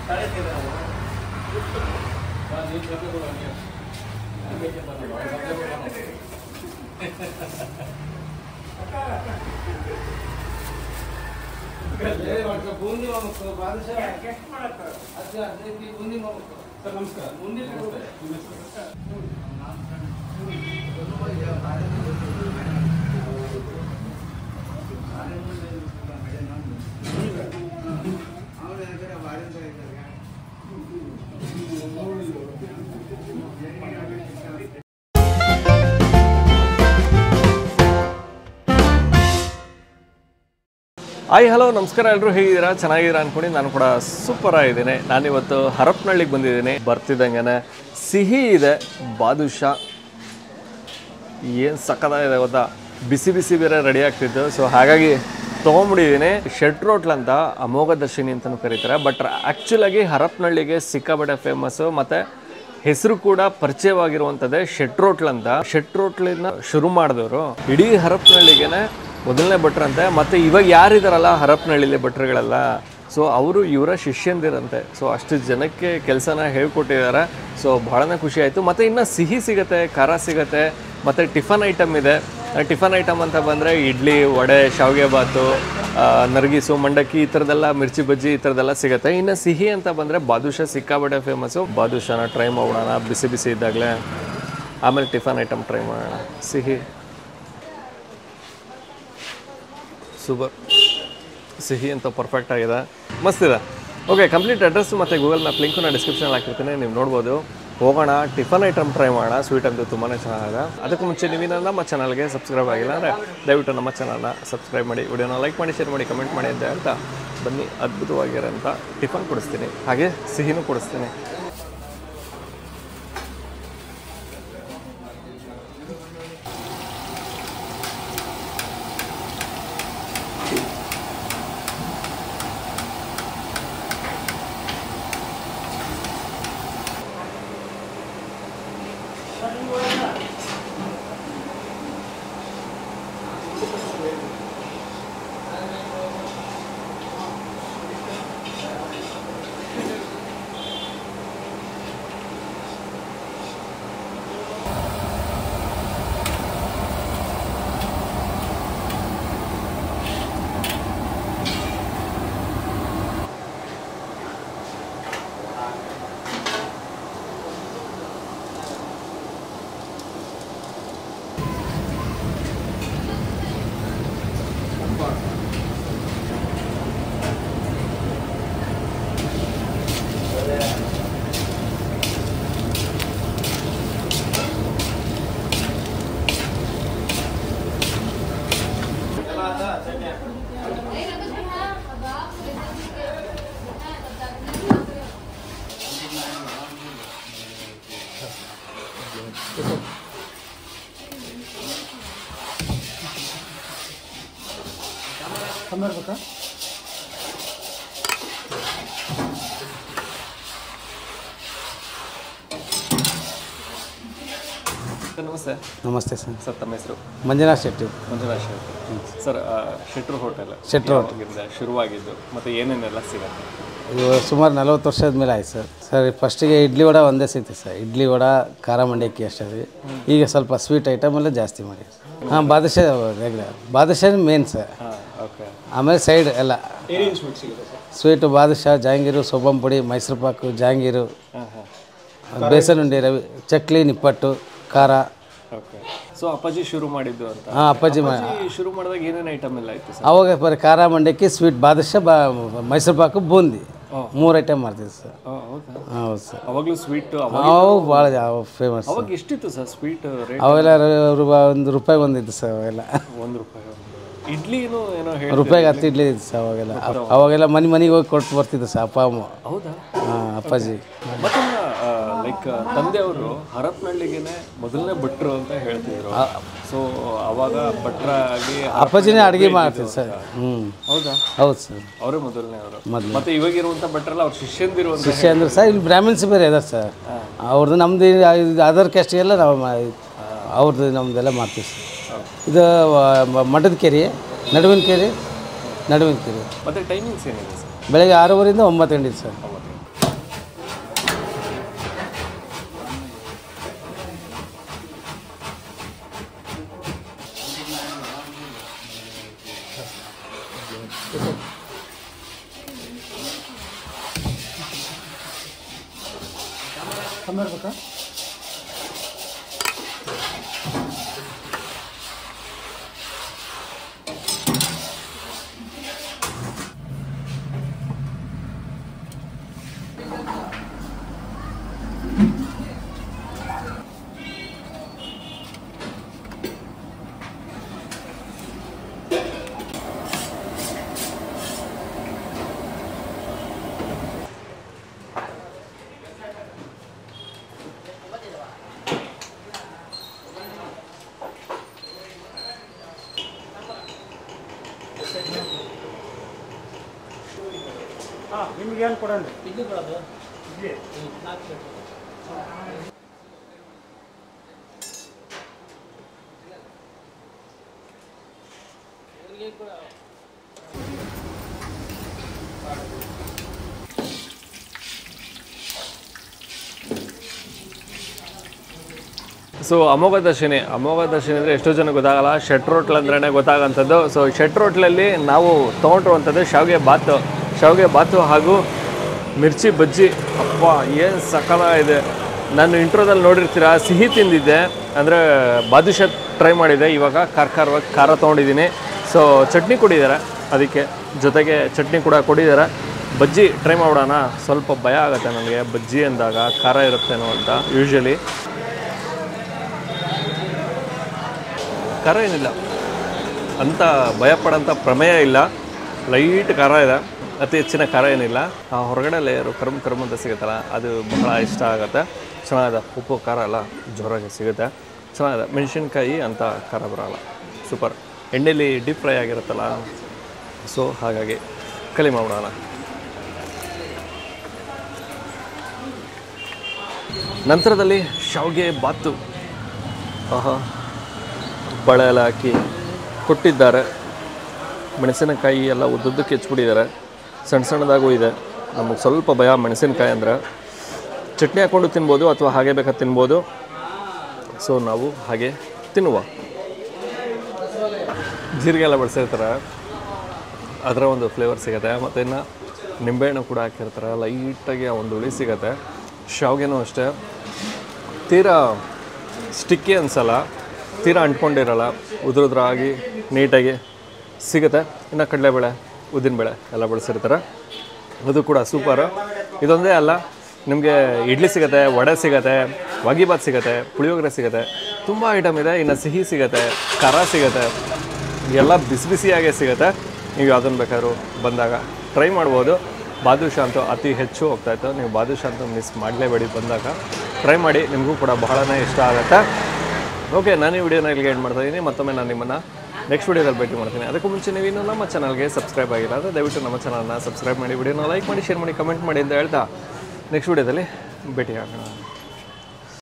बूंदी बादशाह अच्छा बूंदी सर नमस्कार बूंदी ಹಾಯ್ ಹಲೋ ನಮಸ್ಕಾರ ಎಲ್ಲರೂ ಹೇಗಿದ್ದೀರಾ ಚೆನ್ನಾಗಿದ್ದೀರಾ ಅನ್ಕೊಂಡು ನಾನು ಕೂಡ ಸೂಪರ್ ಆಗಿದ್ದೀನಿ ನಾನಿವತ್ತು ಹರಪನಹಳ್ಳಿಗೆ ಬಂದಿದ್ದೀನಿ ಬರ್ತಿದ್ದಂಗೆ ಸಿಹಿ ಇದೆ ಬಾದುಷಾ ಏನು ಸಕ್ಕತ್ತಾಗಿದೆ ಗೊತ್ತಾ ಬಿಸಿ ಬಿಸಿ ಬೇರೆ ರೆಡಿ ಆಗ್ತಿದ್ದು ಸೊ ಹಾಗಾಗಿ ತೊಗೊಂಬಿಟ್ಟಿದ್ದೀನಿ ಶೆಟ್ರ್ ಹೋಟ್ಲ್ ಅಂತ ಅಮೋಘ ದರ್ಶಿನಿ ಅಂತಲೂ ಕರೀತಾರೆ ಬಟ್ ಆ್ಯಕ್ಚುಲಾಗಿ ಹರಪನಹಳ್ಳಿಗೆ ಸಿಕ್ಕಾಪಟ್ಟೆ ಫೇಮಸ್ಸು ಮತ್ತು ಹೆಸರು ಕೂಡ ಪರಿಚಯವಾಗಿರುವಂಥದ್ದೇ ಶೆಟ್ರ್ ಹೋಟ್ಲ್ ಅಂತ ಶೆಟ್ರ್ ಹೋಟ್ಲಿನ ಶುರು ಮಾಡಿದವರು ಇಡೀ ಹರಪನಹಳ್ಳಿಗೆ ಮೊದಲನೇ ಭಟ್ರಂತೆ ಮತ್ತು ಇವಾಗ ಯಾರಿದಾರಲ್ಲ ಹರಪನಹಳ್ಳಿಲಿ ಭಟ್ರುಗಳೆಲ್ಲ ಸೊ ಅವರು ಇವರ ಶಿಷ್ಯಂದಿರಂತೆ ಸೊ ಅಷ್ಟು ಜನಕ್ಕೆ ಕೆಲಸನ ಹೇಳ್ಕೊಟ್ಟಿದ್ದಾರೆ ಸೊ ಭಾಳನೇ ಖುಷಿ ಆಯಿತು ಮತ್ತು ಇನ್ನು ಸಿಹಿ ಸಿಗುತ್ತೆ ಖಾರ ಸಿಗುತ್ತೆ ಮತ್ತು ಟಿಫನ್ ಐಟಮ್ ಇದೆ ಟಿಫನ್ ಐಟಮ್ ಅಂತ ಬಂದರೆ ಇಡ್ಲಿ ವಡೆ ಶಾವಿಗೆ ಬಾತು ನರ್ಗಿಸು ಮಂಡಕ್ಕಿ ಈ ಥರದ್ದೆಲ್ಲ ಮಿರ್ಚಿ ಬಜ್ಜಿ ಈ ಥರದ್ದೆಲ್ಲ ಸಿಗುತ್ತೆ ಇನ್ನು ಸಿಹಿ ಅಂತ ಬಂದರೆ ಬಾದುಷಾ ಸಿಕ್ಕಾಪಟ್ಟೆ ಫೇಮಸ್ಸು ಬಾದುಷಾನ ಟ್ರೈ ಮಾಡೋಣ ಬಿಸಿ ಬಿಸಿ ಇದ್ದಾಗಲೇ ಆಮೇಲೆ ಟಿಫನ್ ಐಟಮ್ ಟ್ರೈ ಮಾಡೋಣ ಸಿಹಿ ಸೂಪರ್ ಸಿಹಿ ಅಂತ ಪರ್ಫೆಕ್ಟ್ ಆಗಿದೆ ಮಸ್ತಿದೆ ಓಕೆ ಕಂಪ್ಲೀಟ್ ಅಡ್ರೆಸ್ ಮತ್ತು ಗೂಗಲ್ ಮ್ಯಾಪ್ ಲಿಂಕು ನಾನು ಡಿಸ್ಕ್ರಿಪ್ಷನಲ್ಲಿ ಹಾಕಿರ್ತೀನಿ ನೀವು ನೋಡ್ಬೋದು ಹೋಗೋಣ ಟಿಫನ್ ಐಟಮ್ ಟ್ರೈ ಮಾಡೋಣ ಸ್ವೀಟ್ ಅಂತೂ ತುಂಬಾ ಚೆನ್ನಾಗಿದೆ ಅದಕ್ಕೂ ಮುಂಚೆ ನೀವೇನ ನಮ್ಮ ಚಾನಲ್ಗೆ ಸಬ್ಸ್ಕ್ರೈಬ್ ಆಗಿಲ್ಲ ಅಂದರೆ ದಯವಿಟ್ಟು ನಮ್ಮ ಚಾನಲ್ನ ಸಬ್ಸ್ಕ್ರೈಬ್ ಮಾಡಿ ವಿಡಿಯೋನ ಲೈಕ್ ಮಾಡಿ ಶೇರ್ ಮಾಡಿ ಕಮೆಂಟ್ ಮಾಡಿ ಅಂತ ಹೇಳ್ತಾ ಬನ್ನಿ ಅದ್ಭುತವಾಗಿರೋಂಥ ಟಿಫನ್ ಕೊಡಿಸ್ತೀನಿ ಹಾಗೆ ಸಿಹಿನೂ ಕೊಡಿಸ್ತೀನಿ ಬೇಕಾ ನಮಸ್ತೆ ನಮಸ್ತೆ ಸರ್ ಸರ್ ತಮ್ಮ ಹೆಸರು ಮಂಜುನಾಥ್ ಶೆಟ್ಟಿ ಮಂಜುನಾಥ್ ಶೆಟ್ಟಿ ಸರ್ ಶೆಟ್ರ್ ಹೋಟೆಲ್ ಶುರುವಾಗಿದ್ದು ಮತ್ತು ಏನೇನೆಲ್ಲ ಸಿಗುತ್ತೆ ಇದು ಸುಮಾರು 40 ವರ್ಷದ ಮೇಲೆ ಆಯ್ತು ಸರ್ ಫಸ್ಟಿಗೆ ಇಡ್ಲಿ ವಡೆ ಒಂದೇ ಸಿಗ್ತದೆ ಸರ್ ಇಡ್ಲಿ ವಡೆ ಖಾರ ಮಂಡಕ್ಕಿ ಅಷ್ಟೇ ಈಗ ಸ್ವಲ್ಪ ಸ್ವೀಟ್ ಐಟಮ್ ಎಲ್ಲ ಜಾಸ್ತಿ ಮಾಡಿ ಹಾಂ ಬಾದುಷಾ ರೆಗ್ಯುಲರ್ ಬಾದುಷಾ ಮೇನ್ ಸರ್ ಓಕೆ ಆಮೇಲೆ ಸೈಡ್ ಎಲ್ಲ ಏನೇನು ಸ್ವೀಟ್ ಸಿಗುತ್ತೆ ಸ್ವೀಟು ಬಾದುಷಾ ಜಾಂಗೀರು ಸೊಬ್ಬಂ ಪುಡಿ ಮೈಸೂರು ಪಾಕು ಜಾಂಗೀರು ಬೇಸನ್ ಉಂಡೆ ರವಿ ಚಕ್ಲಿ ನಿಪ್ಪಟ್ಟು ಖಾರ ಓಕೆ ಸೊ ಅಪ್ಪಾಜಿ ಶುರು ಮಾಡಿದ್ದು ಅಂತ ಹಾಂ ಅಪ್ಪಾಜಿ ಶುರು ಮಾಡಿದಾಗ ಏನೇನು ಐಟಮ್ ಎಲ್ಲ ಇತ್ತು ಸರ್ ಅವಾಗ ಬರೀ ಖಾರ ಮಂಡಕ್ಕಿ ಸ್ವೀಟ್ ಬಾದುಷಾ ಮೈಸೂರು ಪಾಕು ಬೂಂದಿ 3 ಐಟಮ್ ಮಾಡ್ತಿದ್ವಿ ಸರ್ ಹೌದಾ ಹೌದು ಸರ್ ಅವಾಗಲೂ ಸ್ವೀಟ್ ಅವು ಭಾಳ ಫೇಮಸ್ ಅವಾಗ ಎಷ್ಟಿತ್ತು ಸರ್ ಸ್ವೀಟ್ ರೇಟ್ ಅವೆಲ್ಲ ₹1 ಬಂದಿತ್ತು ಸರ್ ಅವೆಲ್ಲ ₹1 ಇಡ್ಲಿನೂ ಏನೋ ರೂಪಾಯಿಗೆ 10 ಇಡ್ಲಿ ಇತ್ತು ಸರ್ ಅವಾಗೆಲ್ಲ ಮನೆಗೆ ಹೋಗಿ ಕೊಟ್ಟು ಬರ್ತಿದ್ದು ಸರ್ ಅಪ್ಪ ಅಮ್ಮ ಹೌದಾ ಹಾಂ ಅಪ್ಪಾಜಿ ಮತ್ತೆ ಲೈಕ್ ತಂದೆಯವರು ಹರಪನಹಳ್ಳಿಗೆನೆ ಮೊದಲನೇ ಭಟ್ರು ಅಂತ ಹೇಳ್ತಿದ್ರು ಸೊ ಅವಾಗ ಭಟ್ರಾಗಿ ಅಪ್ಪಾಜಿನೇ ಅಡುಗೆ ಮಾಡ್ತಿದ್ರು ಸರ್ ಹೌದಾ ಹೌದು ಸರ್ ಅವರೇ ಮೊದಲನೇ ಅವರು ಮತ್ತೆ ಇವಾಗಿರುವಂಥ ಭಟ್ರಲ್ಲ ಅವ್ರ ಶಿಷ್ಯಂದಿರು ಶಿಷ್ಯ ಅಂದ್ರೆ ಸರ್ ಇಲ್ಲಿ ಬ್ರಾಹ್ಮಿನ್ಸ್ ಬೇರೆ ಇದಾರೆ ಸರ್ ಅವ್ರದ್ದು ನಮ್ಮದು ಅದರ್ ಕ್ಯಾಸ್ಟಿಗೆಲ್ಲ ನಾವು ಅವ್ರದ್ದು ನಮ್ಮದೆಲ್ಲ ಮಾಡ್ತೀವಿ ಸರ್ ಇದು ಮಠದ ಕೆರೆ ನಡುವಿನ ಕೆರೆ ಮತ್ತೆ ಟೈಮಿಂಗ್ಸ್ ಏನಿದೆ ಸರ್ ಬೆಳಗ್ಗೆ 6:30 ಇಂದ 9 ಗಂಟೆ ಸರ್ ಕಮ್ಮಿ ಇರ್ಬೇಕಾ? ನಿಮಗೇನು ಕೊಡೋಣ? ಇಡ್ಲಿ ಕೊಡೋದು. ಇಡ್ಲಿ 4 ಪ್ಲೇಟ್. ಸೊ ಅಮೋಘ ದರ್ಶಿನಿ ಅಂದರೆ ಎಷ್ಟೋ ಜನ ಗೊತ್ತಾಗಲ್ಲ. ಶೆಟ್ರ್ ಹೋಟ್ಲ್ ಅಂದ್ರೇ ಗೊತ್ತಾಗೋಂಥದ್ದು. ಸೊ ಶೆಟ್ರ್ ಹೋಟ್ಲಲ್ಲಿ ನಾವು ತೊಗೊಂಡಿರುವಂಥದ್ದು ಶಾವಿಗೆ ಬಾತು ಹಾಗೂ ಮಿರ್ಚಿ ಬಜ್ಜಿ. ಅಪ್ಪ ಏನು ಸಕಲಾಗಿದೆ. ನಾನು ಇಂಟ್ರೋದಲ್ಲಿ ನೋಡಿರ್ತೀರ, ಸಿಹಿ ತಿಂದಿದ್ದೆ, ಅಂದರೆ ಬಾದುಷಾ ಟ್ರೈ ಮಾಡಿದ್ದೆ. ಇವಾಗ ಖಾರ ತೊಗೊಂಡಿದ್ದೀನಿ. ಸೊ ಚಟ್ನಿ ಕೊಟ್ಟಿದ್ದಾರೆ, ಅದಕ್ಕೆ ಜೊತೆಗೆ ಚಟ್ನಿ ಕೂಡ ಕೊಟ್ಟಿದ್ದಾರೆ. ಬಜ್ಜಿ ಟ್ರೈ ಮಾಡೋಣ. ಸ್ವಲ್ಪ ಭಯ ಆಗುತ್ತೆ ನನಗೆ ಬಜ್ಜಿ ಅಂದಾಗ ಖಾರ ಇರುತ್ತೇನೋ ಅಂತ. ಯೂಶ್ವಲಿ ಖಾರ ಏನಿಲ್ಲ ಅಂತ ಭಯಪಡೋಂಥ ಪ್ರಮೇಯ ಇಲ್ಲ. ಲೈಟ್ ಖಾರ ಇದೆ, ಅತಿ ಹೆಚ್ಚಿನ ಖಾರ ಏನಿಲ್ಲ. ಆ ಹೊರಗಡೆ ಲೇಯರು ಕರ್ಮ್ ಅಂತ ಸಿಗುತ್ತಲ್ಲ, ಅದು ಬಹಳ ಇಷ್ಟ ಆಗುತ್ತೆ. ಚೆನ್ನಾಗಿದೆ. ಉಪ್ಪು ಖಾರ ಎಲ್ಲ ಜೋರಾಗಿ ಸಿಗುತ್ತೆ, ಚೆನ್ನಾಗಿದೆ. ಮೆಣಸಿನ್ಕಾಯಿ ಅಂತ ಖಾರ ಬರೋಲ್ಲ. ಸೂಪರ್. ಎಣ್ಣೆಲಿ ಡೀಪ್ ಫ್ರೈ ಆಗಿರುತ್ತಲ್ಲ, ಸೊ ಹಾಗಾಗಿ ಕಲಿ ಮಾಡೋಣ. ನಂತರದಲ್ಲಿ ಶಾವಿಗೆ ಬಾತು. ಆಹಾ, ಬಳೆ ಎಲ್ಲ ಹಾಕಿ ಕೊಟ್ಟಿದ್ದಾರೆ. ಮೆಣಸಿನಕಾಯಿ ಎಲ್ಲ ಉದ್ದುದ್ದಕ್ಕೆ ಹೆಚ್ಚಿಬಿಟ್ಟಿದ್ದಾರೆ, ಸಣ್ಣದಾಗೂ ಇದೆ. ನಮಗೆ ಸ್ವಲ್ಪ ಭಯ ಮೆಣಸಿನಕಾಯಿ ಅಂದರೆ. ಚಟ್ನಿ ಹಾಕ್ಕೊಂಡು ತಿನ್ಬೋದು ಅಥವಾ ಹಾಗೆ ಬೇಕಾದ್ರೆ ತಿನ್ಬೋದು. ಸೊ ನಾವು ಹಾಗೆ ತಿನ್ನುವ. ಜೀರಿಗೆ ಎಲ್ಲ ಬಳಸಿರ್ತಾರೆ, ಅದರ ಒಂದು ಫ್ಲೇವರ್ ಸಿಗುತ್ತೆ. ಮತ್ತು ಇನ್ನು ನಿಂಬೆಹಣ್ಣು ಕೂಡ ಹಾಕಿರ್ತಾರೆ, ಲೈಟಾಗಿ ಆ ಒಂದು ಹುಳಿ ಸಿಗುತ್ತೆ. ಶಾವಿಗೆನೂ ಅಷ್ಟೇ, ತೀರಾ ಸ್ಟಿಕ್ಕಿ ಅನಿಸಲ್ಲ, ತೀರಾ ಅಂಟ್ಕೊಂಡಿರಲ್ಲ, ಉದುರಾಗಿ ನೀಟಾಗಿ ಸಿಗುತ್ತೆ. ಇನ್ನು ಕಡಲೆಬೇಳೆ, ಉದ್ದಿನಬೇಳೆ ಎಲ್ಲ ಬಳಸಿರ್ತಾರೆ, ಅದು ಕೂಡ ಸೂಪರು. ಇದೊಂದೇ ಅಲ್ಲ, ನಿಮಗೆ ಇಡ್ಲಿ ಸಿಗುತ್ತೆ, ವಡೆ ಸಿಗುತ್ತೆ, ವಾಂಗಿಬಾತ್ ಸಿಗುತ್ತೆ, ಪುಳಿಯೋಗರೆ ಸಿಗುತ್ತೆ, ತುಂಬ ಐಟಮ್ ಇದೆ. ಇನ್ನು ಸಿಹಿ ಸಿಗುತ್ತೆ, ಖಾರ ಸಿಗುತ್ತೆ, ಎಲ್ಲ ಬಿಸಿಯಾಗೇ ಸಿಗುತ್ತೆ. ನೀವು ಯಾವುದನ್ನು ಬೇಕಾದ್ರೂ ಬಂದಾಗ ಟ್ರೈ ಮಾಡ್ಬೋದು. ಬಾದುಷಾ ಅಂತೂ ಅತಿ ಹೆಚ್ಚು ಹೋಗ್ತಾಯಿತ್ತು. ನೀವು ಬಾದುಷಾ ಅಂತೂ ಮಿಸ್ ಮಾಡಲೇಬೇಡಿ. ಬಂದಾಗ ಟ್ರೈ ಮಾಡಿ, ನಿಮಗೂ ಕೂಡ ಬಹಳನೇ ಇಷ್ಟ ಆಗುತ್ತೆ. ಓಕೆ, ನಾನು ಈ ವಿಡಿಯೋನ ಇಲ್ಲಿಗೆ ಎಂಡ್ ಮಾಡ್ತಾಯಿದ್ದೀನಿ. ಮತ್ತೊಮ್ಮೆ ನಾನು ನಿಮ್ಮನ್ನು ನೆಕ್ಸ್ಟ್ ವಿಡಿಯೋದಲ್ಲಿ ಭೇಟಿ ಮಾಡ್ತೀನಿ. ಅದಕ್ಕೂ ಮುಂಚೆ ನೀವಿನ್ನೂ ನಮ್ಮ ಚಾನಲ್ಗೆ ಸಬ್ಸ್ಕ್ರೈಬ್ ಆಗಿಲ್ಲ ಅಂದರೆ ದಯವಿಟ್ಟು ನಮ್ಮ ಚಾನಲ್ನ ಸಬ್ಸ್ಕ್ರೈಬ್ ಮಾಡಿ, ವಿಡಿಯೋನ ಲೈಕ್ ಮಾಡಿ, ಶೇರ್ ಮಾಡಿ, ಕಮೆಂಟ್ ಮಾಡಿ ಅಂತ ಹೇಳ್ತಾ ನೆಕ್ಸ್ಟ್ ವಿಡಿಯೋದಲ್ಲಿ ಭೇಟಿ ಆಗೋಣ.